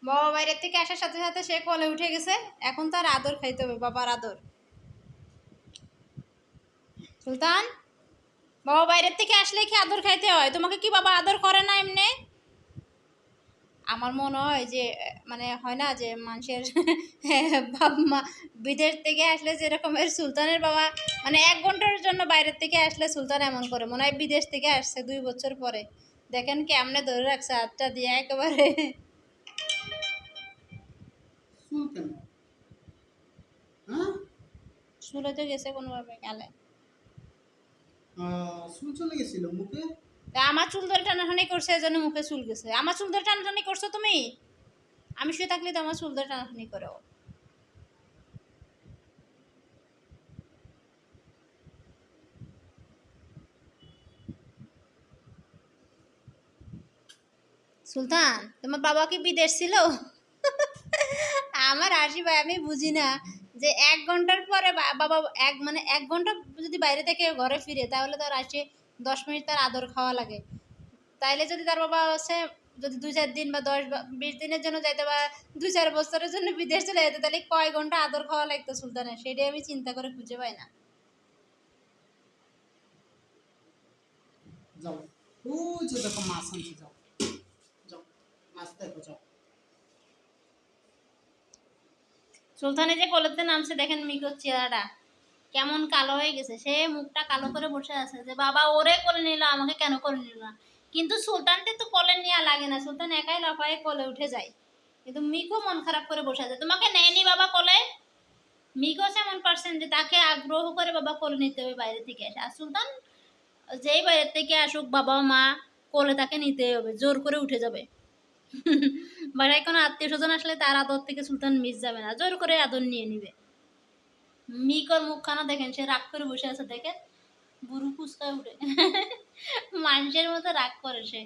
বাবা বাইরের থেকে আসার সাথে সাথে সে কোলে উঠে গেছে, এখন তার আদর খাইতে হবে, বাবার আদর। সুলতান, বাবা বাইরের থেকে আসলে কি আদর খাইতে হয়? তোমাকে কি বাবা আদর করে না এমনি? আমার মনে হয় যে মানে হয় না যে মানুষের বাবা মা বিদেশ থেকে আসলে যেরকমের সুলতানের বাবা মানে 1 ঘন্টার জন্য বাইরের থেকে আসলে সুলতান এমন করে, মনে হয় বিদেশ থেকে আসছে 2 বছর পরে। দেখেন কেমনে ধরে রাখছে হাতটা দিয়ে একেবারে। শুলে তো গেছে কোনোভাবে গেলে। চুল চলে গেছিল মুখে। আমার চুল ধরে টানাটানি করছে, এজন্য মুখে চুল গেছে। আমার চুল ধরে টানাটানি করছো তুমি? আমি শুয়ে থাকলে তো আমার চুল ধরে টানাটানি করো। সুলতান, তোমার বাবা কি বিদেশ ছিল? আমার হাসি ভাই, আমি বুঝি না যে 1 ঘন্টার পরে বাবা মানে 1 ঘন্টা যদি বাইরে থেকে ঘরে ফিরে, তাহলে তার আসে 10 মিনিট তার আদর খাওয়া লাগে। তাইলে যদি তার বাবা হচ্ছে যদি 2-4 দিন বা 10 বা 20 দিনের জন্য যাইতে বা 2-4 বছরের জন্য বিদেশ চলে যেত, তাহলে কয় ঘন্টা আদর খাওয়া লাগতো সুলতানের, সেটাই আমি চিন্তা করে খুঁজে পাই না। যাও, ওই যে দেখো মাছ আনতে, যাও যাও, মাছ দেখো, যাও। সুলতানের যে কোলেতে নামছে, দেখেন মিকোর চেহারাটা কেমন কালো হয়ে গেছে। সে মুখটা কালো করে বসে আছে যে বাবা ওরে কোলে নিল, আমাকে কেন কোলে নিল না। কিন্তু সুলতানকে তো কোলে নেওয়া লাগে না, সুলতান একাই লাফায় কোলে উঠে যায়। কিন্তু মিকো মন খারাপ করে বসে আছে, তোমাকে নেয়নি বাবা কোলে। মিকো এমন পারছেন যে তাকে আগ্রহ করে বাবা কোলে নিতে হবে বাইরে থেকে এসে। আর সুলতান যেই বাইরে থেকে আসুক, বাবা মা কোলে তাকে নিতেই হবে, জোর করে উঠে যাবে। বাড়ায় কোনো আত্মীয় স্বজন আসলে তার আদর থেকে সুলতান মিস যাবে না, জোর করে আদর নিয়ে নিবে। মিকর মুখখানা দেখেন, সে রাগ করে বসে আছে, দেখেন বুড়ো কুচকায় উঠে। মানুষের মতো রাগ করে সে।